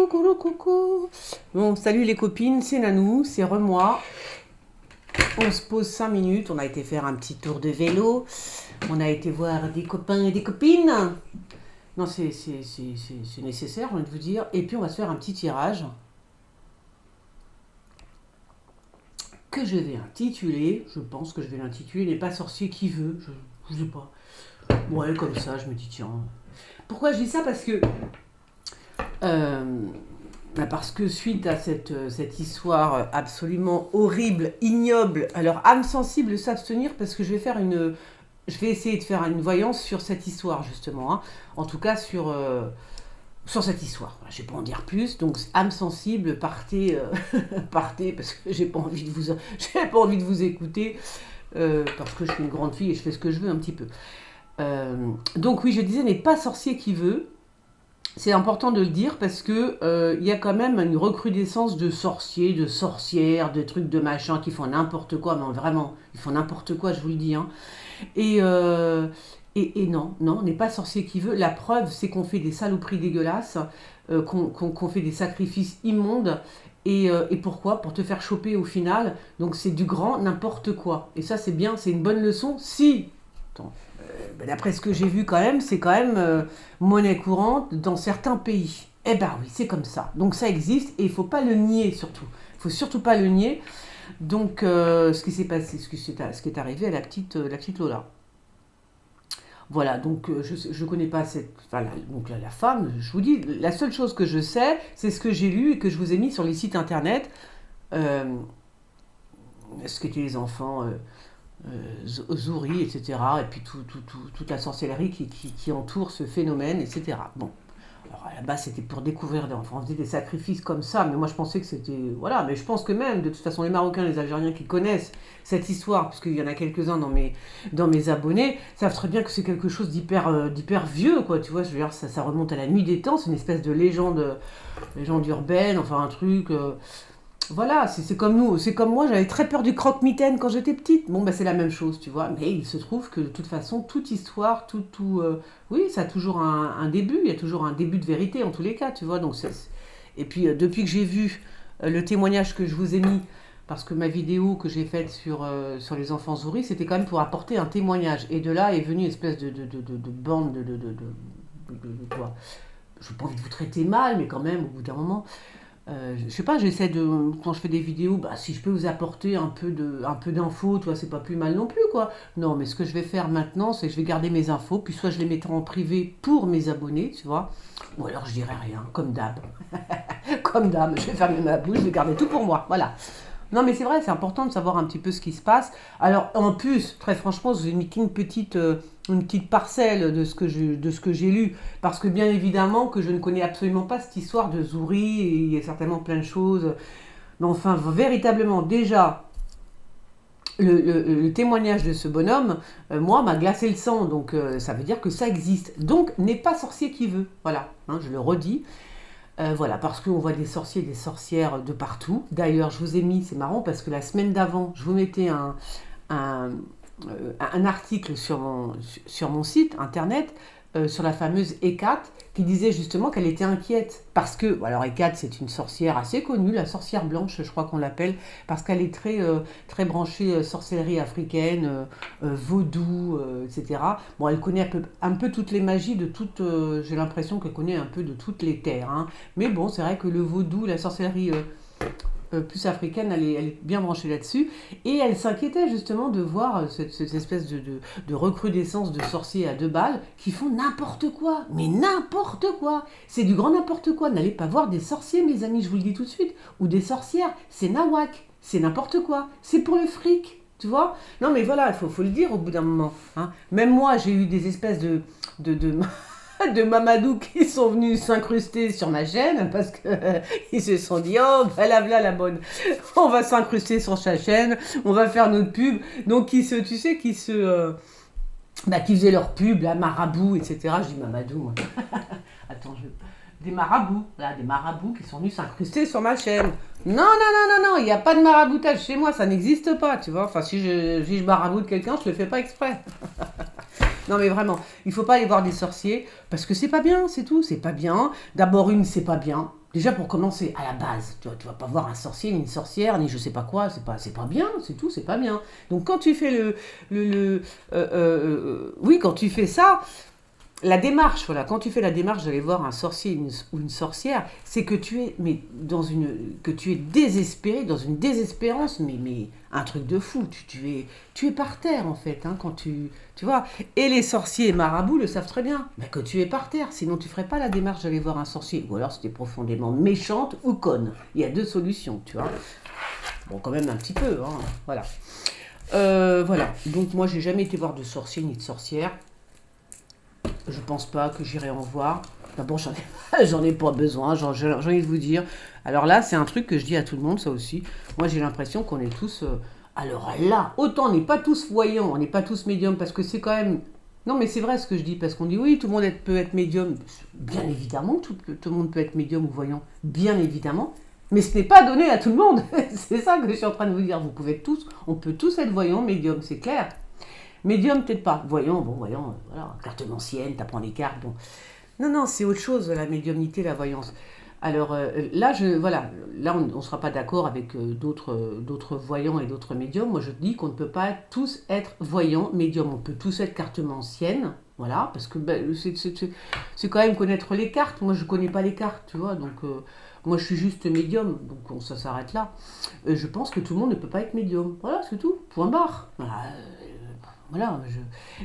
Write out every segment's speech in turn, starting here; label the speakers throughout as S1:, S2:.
S1: coucou, coucou. Bon, salut les copines, c'est Nanou, c'est Remoi. On se pose 5 minutes, on a été faire un petit tour de vélo. On a été voir des copains et des copines. Non, c'est nécessaire, j'ai envie de vous dire. Et puis on va se faire un petit tirage que je vais intituler, je pense que je vais l'intituler n'est pas sorcier qui veut, je sais pas. Ouais, comme ça, je me dis tiens. Pourquoi je dis ça? Parce que suite à cette histoire absolument horrible, ignoble, alors âme sensible s'abstenir parce que je vais essayer de faire une voyance sur cette histoire justement, hein. En tout cas sur cette histoire. Voilà, je ne vais pas en dire plus, donc âme sensible, partez, partez parce que j'ai pas envie de vous écouter parce que je suis une grande fille et je fais ce que je veux un petit peu. Donc oui, je disais, n'est pas sorcier qui veut. C'est important de le dire parce que y a quand même une recrudescence de sorciers, de sorcières, de trucs de machin qui font n'importe quoi, mais vraiment, ils font n'importe quoi, je vous le dis, hein. Et, non, on n'est pas sorcier qui veut. La preuve, c'est qu'on fait des saloperies dégueulasses, qu'on fait des sacrifices immondes. Et pourquoi? Pour te faire choper au final. Donc c'est du grand n'importe quoi. Et ça, c'est bien, c'est une bonne leçon. Si, attends, d'après ce que j'ai vu quand même, c'est quand même monnaie courante dans certains pays. Eh ben oui, c'est comme ça. Donc ça existe et il ne faut pas le nier surtout. Il ne faut surtout pas le nier. Donc ce qui s'est passé, ce qui est arrivé à la petite Lola. Voilà, donc je connais pas la femme, je vous dis, la seule chose que je sais, c'est ce que j'ai lu et que je vous ai mis sur les sites internet, ce qu'étaient les enfants, Zouri, etc., et puis toute la sorcellerie qui entoure ce phénomène, etc. Bon, alors à la base c'était pour découvrir, on faisait des sacrifices comme ça, mais moi je pensais que c'était, voilà, mais je pense que même, de toute façon les Marocains, les Algériens qui connaissent cette histoire, parce qu'il y en a quelques-uns dans mes abonnés, savent très bien que c'est quelque chose d'hyper vieux, quoi, tu vois, je veux dire, ça remonte à la nuit des temps, c'est une espèce de légende urbaine, enfin un truc... Voilà, c'est comme nous, c'est comme moi, j'avais très peur du croque-mitaine quand j'étais petite. Bon, ben c'est la même chose, tu vois. Mais il se trouve que de toute façon, toute histoire, oui, ça a toujours un début, il y a toujours un début de vérité en tous les cas, tu vois. Donc et puis, depuis que j'ai vu le témoignage que je vous ai mis, parce que ma vidéo que j'ai faite sur les enfants souris, c'était quand même pour apporter un témoignage. Et de là est venue une espèce de bande quoi. Je n'ai pas envie de vous traiter mal, mais quand même, au bout d'un moment... je sais pas, j'essaie de, quand je fais des vidéos, bah, si je peux vous apporter un peu d'infos, tu vois, c'est pas plus mal non plus, quoi. Non, mais ce que je vais faire maintenant, c'est que je vais garder mes infos, puis soit je les mettrai en privé pour mes abonnés, tu vois, ou alors je dirai rien, comme d'hab. Comme d'hab, je vais fermer ma bouche, je vais garder tout pour moi, voilà. Non, mais c'est vrai, c'est important de savoir un petit peu ce qui se passe. Alors, en plus, très franchement, je vous ai mis qu'une petite parcelle de ce que j'ai lu. Parce que, bien évidemment, que je ne connais absolument pas cette histoire de Zouri. Et il y a certainement plein de choses. Mais enfin, véritablement, déjà, le témoignage de ce bonhomme, moi, m'a glacé le sang. Donc, ça veut dire que ça existe. Donc, n'est pas sorcier qui veut. Voilà, hein, je le redis. Voilà, parce qu'on voit des sorciers et des sorcières de partout. D'ailleurs, je vous ai mis, c'est marrant, parce que la semaine d'avant, je vous mettais un article sur mon site internet sur la fameuse Hécate, qui disait justement qu'elle était inquiète. Parce que, alors Hécate, c'est une sorcière assez connue, la sorcière blanche, je crois qu'on l'appelle, parce qu'elle est très branchée sorcellerie africaine, vaudou, etc. Bon, elle connaît un peu toutes les magies de toutes, j'ai l'impression qu'elle connaît un peu de toutes les terres, hein. Mais bon, c'est vrai que le vaudou, la sorcellerie plus africaine, elle est bien branchée là-dessus. Et elle s'inquiétait justement de voir cette espèce de recrudescence de sorciers à 2 balles qui font n'importe quoi. Mais n'importe quoi. C'est du grand n'importe quoi. N'allez pas voir des sorciers, mes amis, je vous le dis tout de suite. Ou des sorcières. C'est nawak. C'est n'importe quoi. C'est pour le fric. Tu vois? Non, mais voilà, il faut le dire au bout d'un moment, hein. Même moi, j'ai eu des espèces de de Mamadou qui sont venus s'incruster sur ma chaîne parce qu'ils se sont dit oh bah la bonne, on va s'incruster sur sa chaîne, on va faire notre pub. Donc tu sais qui faisaient leur pub, la marabout, etc. Je dis Mamadou, moi. Attends, des marabouts, là, des marabouts qui sont venus s'incruster sur ma chaîne. Non, il n'y a pas de maraboutage chez moi, ça n'existe pas, tu vois. Enfin, si je maraboute quelqu'un, je le fais pas exprès. Non mais vraiment, il faut pas aller voir des sorciers parce que c'est pas bien, c'est tout, c'est pas bien. D'abord c'est pas bien. Déjà pour commencer, à la base, tu vas pas voir un sorcier, ni une sorcière, ni je sais pas quoi, c'est pas bien, c'est tout, c'est pas bien. Donc quand tu fais oui, quand tu fais ça, la démarche, voilà, quand tu fais la démarche d'aller voir un sorcier ou une sorcière, c'est que tu es, mais que tu es désespéré, dans une désespérance, mais un truc de fou. Tu es par terre en fait, hein, quand tu vois. Et les sorciers et marabouts le savent très bien, mais que tu es par terre. Sinon, tu ferais pas la démarche d'aller voir un sorcier. Ou alors, c'était profondément méchante ou conne. Il y a deux solutions, tu vois. Bon, quand même un petit peu, hein, voilà. Voilà. Donc moi, j'ai jamais été voir de sorcier ni de sorcière. Je pense pas que j'irai en voir. D'abord, j'en ai pas besoin, j'ai envie de vous dire. Alors là, c'est un truc que je dis à tout le monde, ça aussi. Moi, j'ai l'impression qu'on est tous... alors là, autant on n'est pas tous voyants, on n'est pas tous médiums, parce que c'est quand même... Non, mais c'est vrai ce que je dis, parce qu'on dit oui, tout le monde peut être médium. Bien évidemment, tout le monde peut être médium ou voyant. Bien évidemment. Mais ce n'est pas donné à tout le monde. C'est ça que je suis en train de vous dire. Vous pouvez tous, on peut tous être voyants, médium, c'est clair. Médium, peut-être pas. Voyant, bon, voyant, voilà, cartomancienne, t'apprends les cartes, bon. Non, non, c'est autre chose, la médiumnité, la voyance. Alors là, voilà, là, on ne sera pas d'accord avec d'autres voyants et d'autres médiums. Moi, je dis qu'on ne peut pas tous être voyants, médiums. On peut tous être cartomancienne, voilà, parce que c'est quand même connaître les cartes. Moi, je ne connais pas les cartes, tu vois, donc moi, je suis juste médium, donc ça s'arrête là. Je pense que tout le monde ne peut pas être médium. Voilà, c'est tout, point barre. Voilà,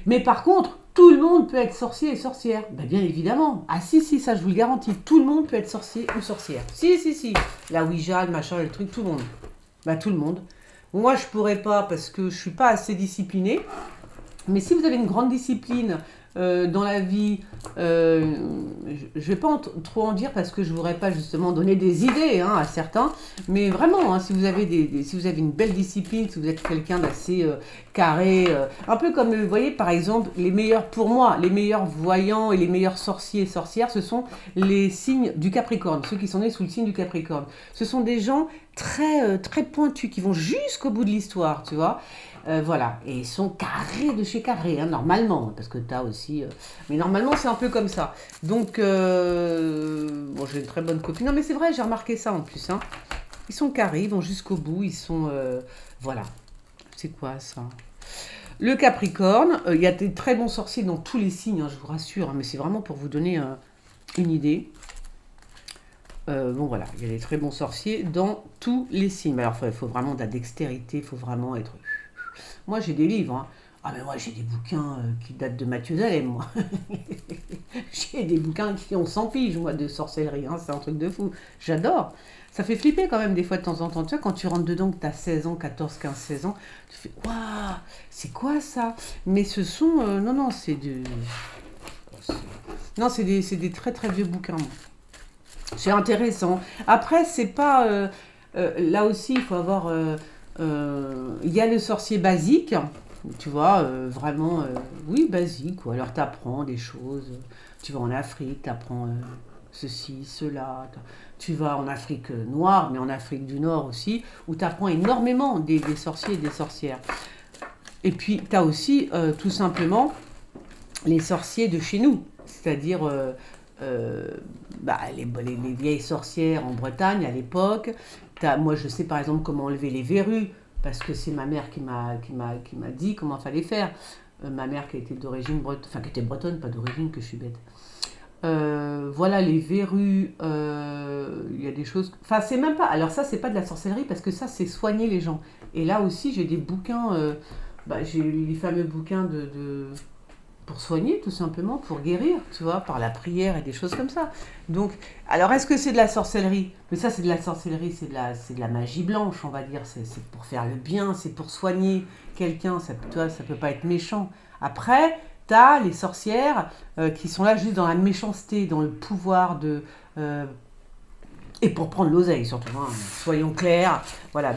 S1: mais par contre, tout le monde peut être sorcier et sorcière. Ben, bien évidemment. Ah si, si, ça je vous le garantis. Tout le monde peut être sorcier ou sorcière. Si, si, si. La Ouija, le machin, le truc, tout le monde. Ben, tout le monde. Moi, je pourrais pas parce que je suis pas assez disciplinée. Mais si vous avez une grande discipline dans la vie, je vais pas trop en dire parce que je voudrais pas justement donner des idées à certains, mais vraiment, si vous avez si vous avez une belle discipline, si vous êtes quelqu'un d'assez carré, un peu comme vous voyez par exemple les meilleurs pour moi, les meilleurs voyants et les meilleurs sorciers et sorcières, ce sont les signes du Capricorne, ceux qui sont nés sous le signe du Capricorne. Ce sont des gens très pointus qui vont jusqu'au bout de l'histoire, tu vois. Voilà, et ils sont carrés de chez carrés, normalement, parce que tu as aussi... mais normalement, c'est un peu comme ça. Donc, bon, j'ai une très bonne copine. Non, mais c'est vrai, j'ai remarqué ça en plus. Ils sont carrés, ils vont jusqu'au bout, ils sont... voilà. C'est quoi ça? Le Capricorne, il y a des très bons sorciers dans tous les signes, je vous rassure, mais c'est vraiment pour vous donner une idée. Bon voilà, il y a des très bons sorciers dans tous les signes. Alors il faut vraiment de la dextérité, il faut vraiment être... Moi j'ai des livres, Ah mais moi j'ai des bouquins qui datent de Mathusalem, moi. J'ai des bouquins qui ont 100 piges, moi, de sorcellerie, c'est un truc de fou. J'adore. Ça fait flipper quand même des fois de temps en temps. Tu vois, quand tu rentres dedans, que tu as 16 ans, 14, 15, 16 ans, tu fais « Waouh, c'est quoi ça ?» Mais ce sont... non, c'est de... Non, c'est des très très vieux bouquins. C'est intéressant. Après, c'est pas... là aussi, il faut avoir... Il y a le sorcier basique, tu vois, vraiment, oui, basique. Ou alors, tu apprends des choses. Tu vas en Afrique, tu apprends ceci, cela. Tu vas en Afrique noire, mais en Afrique du Nord aussi, où tu apprends énormément des sorciers et des sorcières. Et puis, tu as aussi, tout simplement, les sorciers de chez nous. C'est-à-dire... les vieilles sorcières en Bretagne à l'époque. Moi, je sais par exemple comment enlever les verrues, parce que c'est ma mère qui m'a dit comment il fallait faire. Ma mère qui était d'origine bretonne, enfin qui était bretonne, pas d'origine, que je suis bête. Voilà, les verrues, il y a des choses... Enfin, c'est même pas... Alors ça, c'est pas de la sorcellerie, parce que ça, c'est soigner les gens. Et là aussi, j'ai des bouquins... j'ai les fameux bouquins pour soigner, tout simplement, pour guérir, tu vois, par la prière et des choses comme ça. Donc, alors, est-ce que c'est de la sorcellerie? Mais ça, c'est de la sorcellerie, c'est de la magie blanche, on va dire. C'est pour faire le bien, c'est pour soigner quelqu'un. Ça, tu vois, ça peut pas être méchant. Après, tu as les sorcières qui sont là juste dans la méchanceté, dans le pouvoir de... et pour prendre l'oseille, surtout, soyons clairs. Voilà.